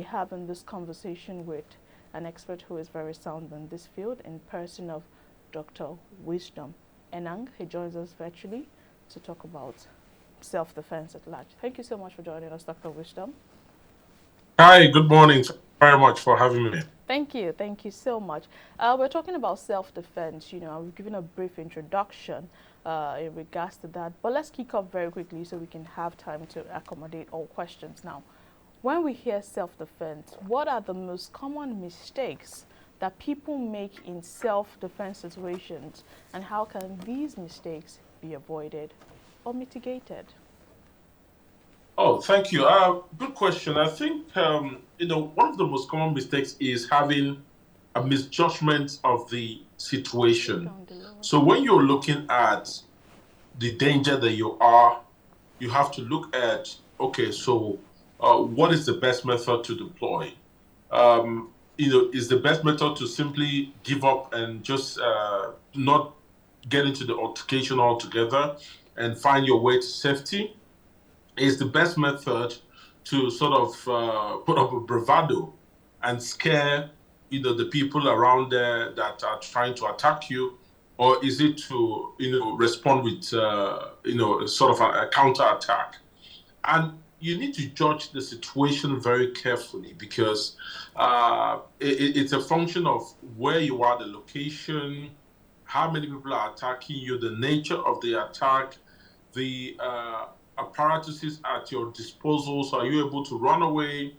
having this conversation with an expert who is very sound in this field in person of Dr. Wisdom Enang. He joins us virtually to talk about self-defense at large. Thank you so much for joining us, Dr. Wisdom. Hi, good morning. Thank you very much for having me. Thank you so much. We're talking about self-defense. We've given a brief introduction in regards to that, but let's kick off very quickly so we can have time to accommodate all questions now. When we hear self-defense, what are the most common mistakes that people make in self-defense situations, and how can these mistakes be avoided or mitigated? Oh, thank you. Good question. I think one of the most common mistakes is having a misjudgment of the situation. So when you're looking at the danger that you have to look at, okay, so what is the best method to deploy? Is the best method to simply give up and just not get into the altercation altogether and find your way to safety? Is the best method to sort of put up a bravado and scare the people around there that are trying to attack you, or is it to respond with sort of a counter attack? And you need to judge the situation very carefully, because it's a function of where you are, the location, how many people are attacking you, the nature of the attack, the apparatuses at your disposal. So are you able to run away?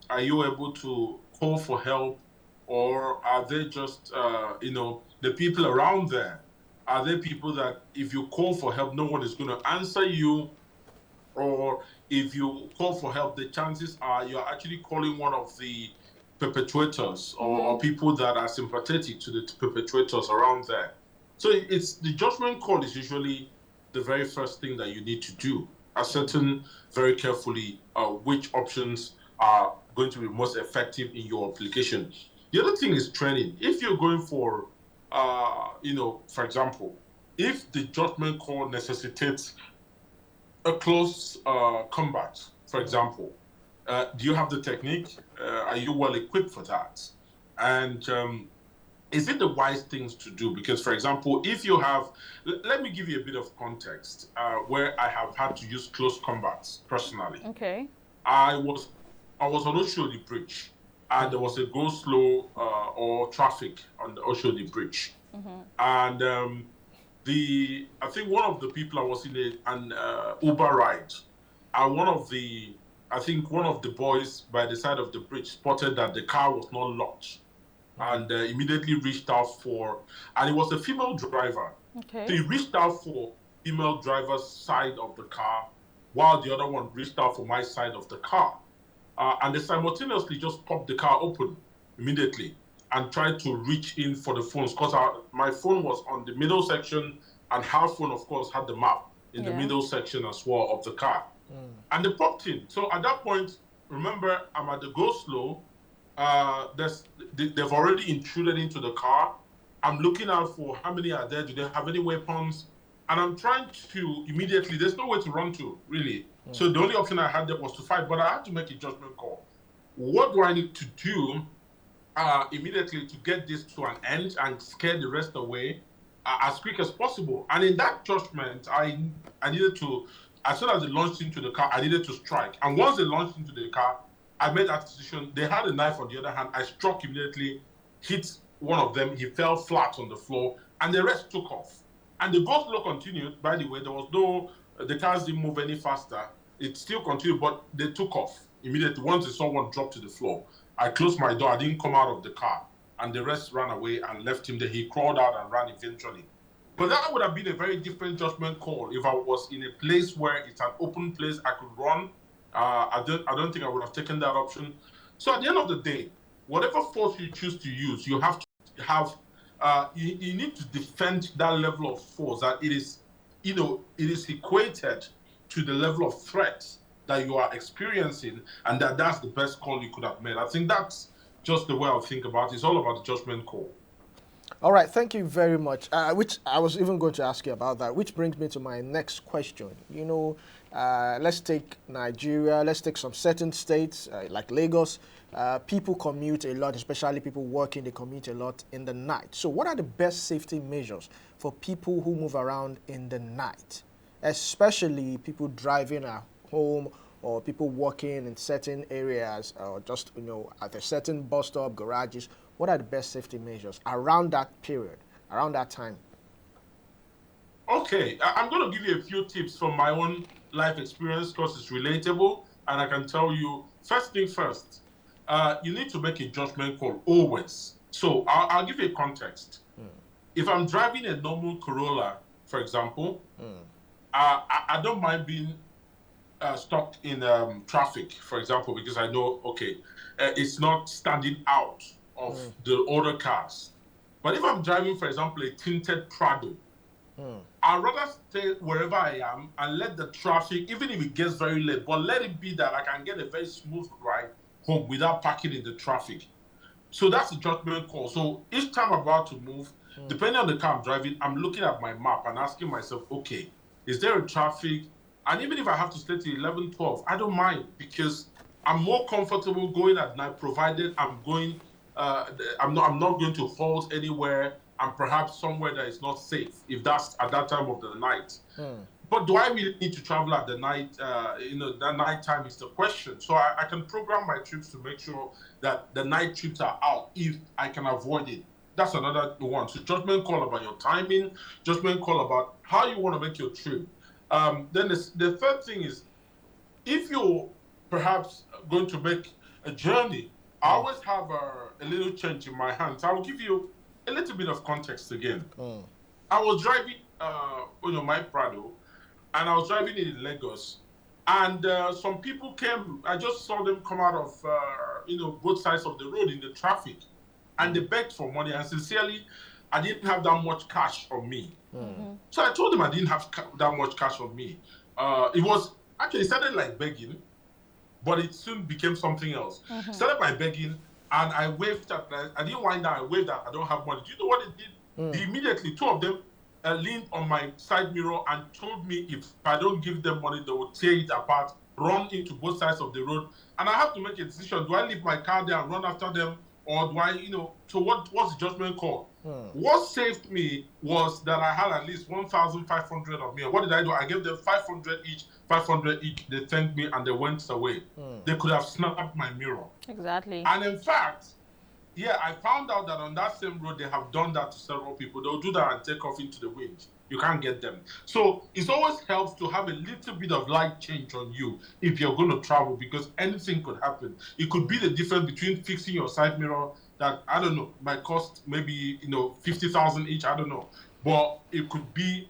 Are you able to call for help? Or are they just, the people around there? Are they people that if you call for help, no one is going to answer you? Or if you call for help, the chances are you're actually calling one of the perpetrators or people that are sympathetic to the perpetrators around there. So it's the judgment call is usually the very first thing that you need to do. Ascertain very carefully which options are going to be most effective in your application. The other thing is training. If you're going for, for example, if the judgment call necessitates a close combat, for example, do you have the technique? Are you well equipped for that? And is it the wise things to do? Because, for example, if you have, let me give you a bit of context where I have had to use close combats personally. Okay. I was on Oshodi Bridge, and there was a go slow or traffic on the Oshodi Bridge, and I think one of the people, I was in an Uber ride, and one of the boys by the side of the bridge spotted that the car was not locked, and immediately reached out and it was a female driver. Okay. So he reached out for female driver's side of the car, while the other one reached out for my side of the car. And they simultaneously just popped the car open immediately and tried to reach in for the phones, because my phone was on the middle section, and her phone, of course, had the map in the middle section as well of the car. And they popped in. So at that point, remember, I'm at the go slow. They've already intruded into the car. I'm looking out for how many are there. Do they have any weapons? And I'm trying to immediately, there's no way to run to, really. So the only option I had there was to fight, but I had to make a judgment call. What do I need to do immediately to get this to an end and scare the rest away as quick as possible? And in that judgment, I needed to, as soon as they launched into the car, I needed to strike. And once they launched into the car, I made that decision. They had a knife on the other hand. I struck immediately, hit one of them. He fell flat on the floor, and the rest took off. And the go slow continued. By the way, the cars didn't move any faster. It still continued, but they took off immediately. Once they saw one drop to the floor, I closed my door. I didn't come out of the car, and the rest ran away and left him there. He crawled out and ran eventually. But that would have been a very different judgment call if I was in a place where it's an open place, I could run. I don't think I would have taken that option. So at the end of the day, whatever force you choose to use, you have to have, you need to defend that level of force, that it is equated to the level of threat that you are experiencing, and that's the best call you could have made. I think that's just the way I think about it. It's all about the judgment call. All right, thank you very much. Which I was even going to ask you about that, which brings me to my next question. Let's take Nigeria, let's take some certain states like Lagos. People commute a lot, especially people working, they commute a lot in the night. So what are the best safety measures for people who move around in the night, especially people driving at home or people working in certain areas or just, at a certain bus stop, garages? What are the best safety measures around that period, around that time? Okay, I'm going to give you a few tips from my own life experience because it's relatable, and I can tell you, first thing first, you need to make a judgment call always. So I'll give you a context. If I'm driving a normal Corolla, for example, I don't mind being stuck in traffic, for example, because I know, okay, it's not standing out of the other cars. But if I'm driving, for example, a tinted Prado, I'd rather stay wherever I am and let the traffic, even if it gets very late, but let it be that I can get a very smooth ride home without parking in the traffic. So that's a judgment call. So each time I'm about to move, depending on the car I'm driving, I'm looking at my map and asking myself, okay, is there a traffic? And even if I have to stay till 11, 12, I don't mind because I'm more comfortable going at night, provided I'm going, I'm not going to halt anywhere and perhaps somewhere that is not safe, if that's at that time of the night. But do I really need to travel at the night? That night time is the question. So I can program my trips to make sure that the night trips are out if I can avoid it. That's another one. So judgment call about your timing, judgment call about how you want to make your trip. Then the third thing is, if you're perhaps going to make a journey, I always have a little change in my hands. I will give you a little bit of context again. I was driving, my Prado, and I was driving in Lagos, and some people came. I just saw them come out of, both sides of the road in the traffic, and they begged for money. And sincerely, I didn't have that much cash on me. So I told them I didn't have that much cash on me. It started like begging, but it soon became something else. Started by begging, and I waved at. I didn't wind down. I waved that I don't have money. Do you know what it did? Immediately, two of them leaned on my side mirror and told me if I don't give them money, they will tear it apart, run into both sides of the road. And I have to make a decision. Do I leave my car there and run after them? Or do I, so what's the judgment call? What saved me was that I had at least 1,500 of me. And what did I do? I gave them 500 each, 500 each. They thanked me and they went away. They could have snapped my mirror. Exactly. And in fact, I found out that on that same road, they have done that to several people. They'll do that and take off into the wind. You can't get them. So it always helps to have a little bit of light change on you if you're going to travel, because anything could happen. It could be the difference between fixing your side mirror that, I don't know, might cost maybe, 50,000 each, I don't know. But it could be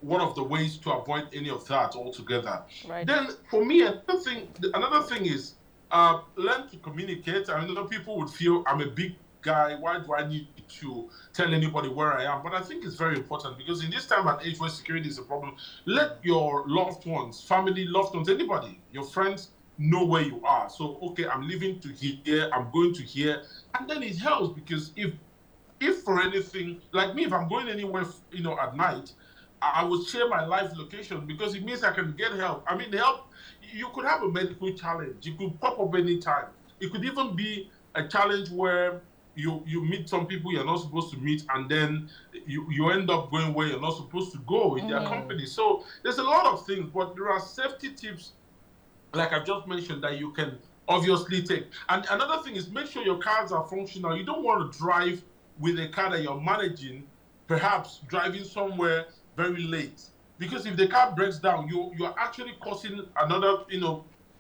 one of the ways to avoid any of that altogether. Right. Then for me, another thing is, learn to communicate. I know people would feel I'm a big guy. Why do I need to tell anybody where I am? But I think it's very important because in this time and age where security is a problem, let your loved ones, family, loved ones, anybody, your friends know where you are. So, okay, I'm leaving to here, I'm going to here. And then it helps because if for anything, like me, if I'm going anywhere, at night, I will share my live location because it means I can get help. I mean, help. You could have a medical challenge. You could pop up anytime. It could even be a challenge where you meet some people you're not supposed to meet, and then you end up going where you're not supposed to go in their company. So there's a lot of things, but there are safety tips, like I've just mentioned, that you can obviously take. And another thing is make sure your cars are functional. You don't want to drive with a car that you're managing, perhaps driving somewhere very late. Because if the car breaks down, you're actually causing another,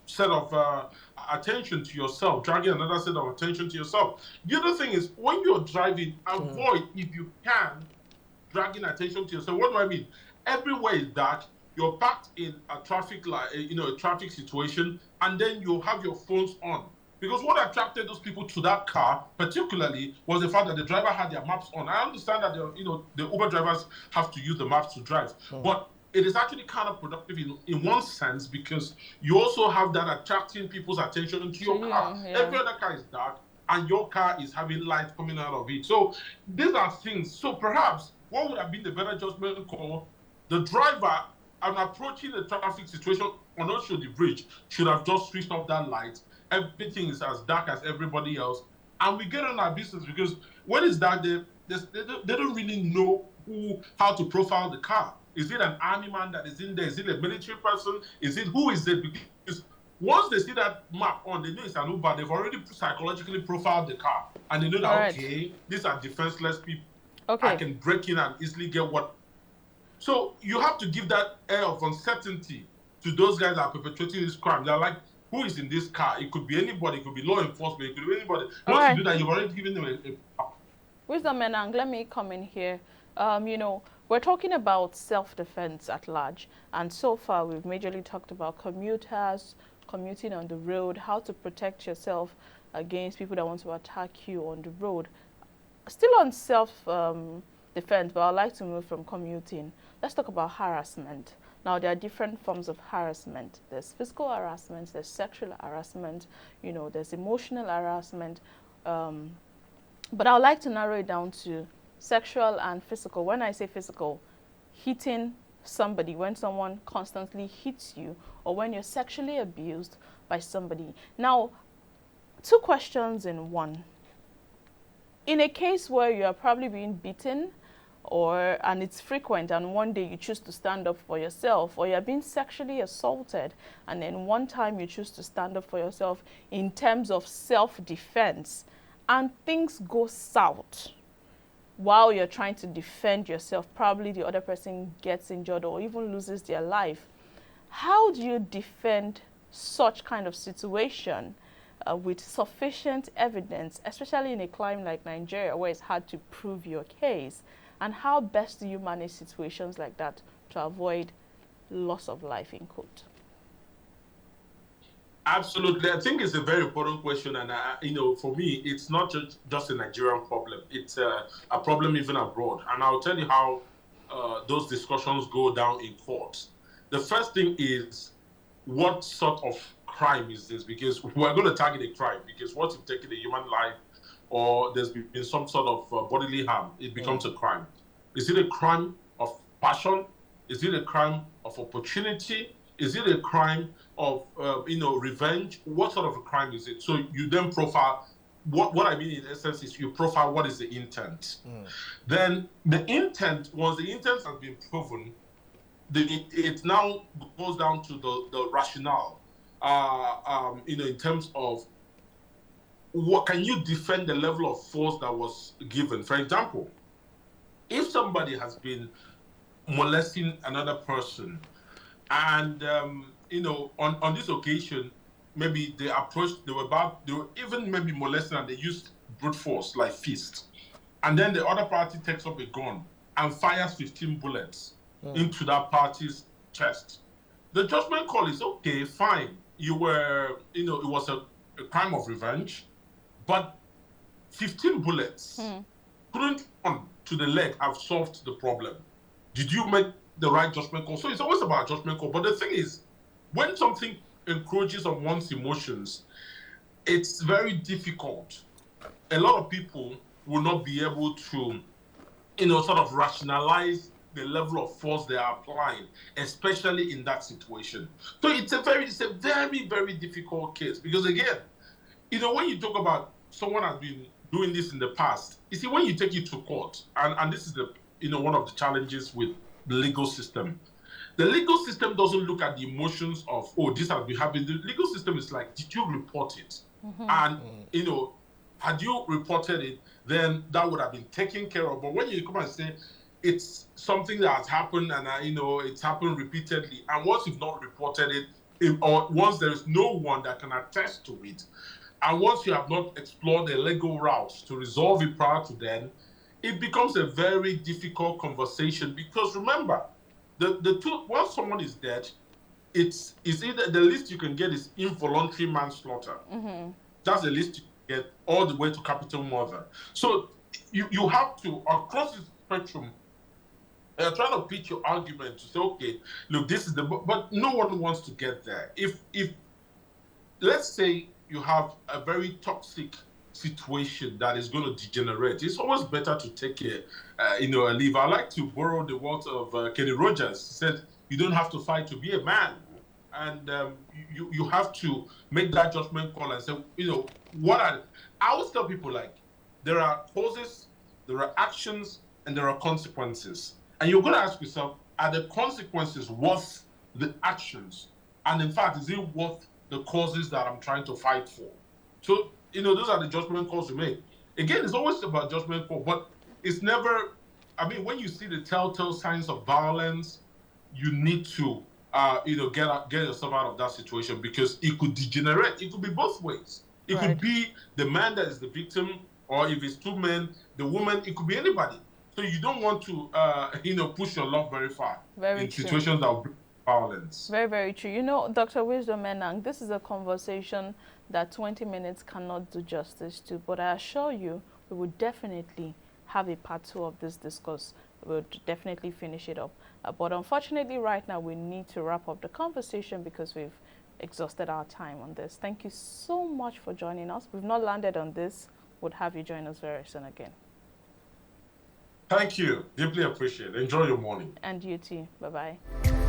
set of attention to yourself, dragging another set of attention to yourself. The other thing is, when you're driving, avoid, if you can, dragging attention to yourself. What do I mean? Everywhere is dark. You're parked in a traffic light, a traffic situation, and then you have your phones on. Because what attracted those people to that car, particularly, was the fact that the driver had their maps on. I understand that the Uber drivers have to use the maps to drive, but it is actually counterproductive in one sense because you also have that attracting people's attention to your car. Every other car is dark, and your car is having light coming out of it. So these are things. So perhaps what would have been the better judgment call? The driver, on approaching the traffic situation on Oshodi Bridge, should have just switched off that light. Everything is as dark as everybody else, and we get on our business, because when it's dark, they don't really know how to profile the car. Is it an army man that is in there? Is it a military person? Who is it? Because once they see that map on, they know it's an Uber. They've already psychologically profiled the car, and they know that, okay, these are defenseless people. Okay, I can break in and easily get what. So you have to give that air of uncertainty to those guys that are perpetrating this crime. They're like, who is in this car? It could be anybody. It could be law enforcement. It could be anybody. Once you do that, you've already given them a Wisdom Enang, let me come in here. We're talking about self-defense at large, and so far we've majorly talked about commuters, commuting on the road, how to protect yourself against people that want to attack you on the road. Still on self-defense, but I'd like to move from commuting. Let's talk about harassment. Now, there are different forms of harassment. There's physical harassment, there's sexual harassment, there's emotional harassment. But I would like to narrow it down to sexual and physical. When I say physical, hitting somebody, when someone constantly hits you, or when you're sexually abused by somebody. Now, two questions in one. In a case where you are probably being beaten, and it's frequent, and one day you choose to stand up for yourself, or you're being sexually assaulted, and then one time you choose to stand up for yourself in terms of self-defense, and things go south while you're trying to defend yourself, probably the other person gets injured or even loses their life. How do you defend such kind of situation with sufficient evidence, especially in a climate like Nigeria where it's hard to prove your case? And how best do you manage situations like that to avoid loss of life, in quote? Absolutely. I think it's a very important question. And, for me, it's not just a Nigerian problem. It's a problem even abroad. And I'll tell you how those discussions go down in court. The first thing is, what sort of crime is this? Because we're going to target a crime. Because once you've taken a human life, or there's been some sort of bodily harm, it becomes a crime. Is it a crime of passion? Is it a crime of opportunity? Is it a crime of, revenge? What sort of a crime is it? So you then profile, what I mean in essence is you profile what is the intent. Then the intent, once the intent has been proven, it now goes down to the rationale, in terms of what can you defend the level of force that was given. For example, if somebody has been molesting another person, and on this occasion, maybe they were even maybe molesting, and they used brute force like fist, and then the other party takes up a gun and fires 15 bullets into that party's chest. The judgment call is, okay, fine, you were, it was a crime of revenge, but 15 bullets couldn't run to the leg have solved the problem. Did you make the right judgment call? So it's always about judgment call. But the thing is, when something encroaches on one's emotions, it's very difficult. A lot of people will not be able to, sort of rationalize the level of force they are applying, especially in that situation. So it's a very, very difficult case, because again, when you talk about someone has been doing this in the past, you see, when you take it to court, and this is one of the challenges with the legal system. The legal system doesn't look at the emotions of, this has been happening. The legal system is like, did you report it? And, had you reported it, then that would have been taken care of. But when you come and say, it's something that has happened, and, it's happened repeatedly, and once you've not reported it, or once there is no one that can attest to it, and once you have not explored the legal routes to resolve it prior to then, it becomes a very difficult conversation. Because remember, the two, once someone is dead, it's either the least you can get is involuntary manslaughter. That's the least you can get, all the way to capital murder. So you have to, across the spectrum, trying to pitch your argument to say, okay, look, this is but no one wants to get there. If let's say you have a very toxic situation that is going to degenerate, it's always better to take a leave. I like to borrow the words of Kenny Rogers. He said, "You don't have to fight to be a man," and you have to make that judgment call and say, what are. I always tell people, like, there are causes, there are actions, and there are consequences, and you're going to ask yourself, are the consequences worth the actions? And in fact, is it worth the causes that I'm trying to fight for? So, those are the judgment calls you make. Again, it's always about judgment call, but it's never, when you see the telltale signs of violence, you need to, get yourself out of that situation, because it could degenerate. It could be both ways. It could be the man that is the victim, or if it's two men, the woman, it could be anybody. So you don't want to, push your love very far in situations that will bring violence. Very, very true. Dr. Wisdom Enang, this is a conversation that 20 minutes cannot do justice to, but I assure you, we will definitely have a part 2 of this discourse. We'll definitely finish it up. But unfortunately, right now, we need to wrap up the conversation because we've exhausted our time on this. Thank you so much for joining us. We've not landed on this. Would have you join us very soon again. Thank you. Deeply appreciate it. Enjoy your morning. And you too. Bye-bye.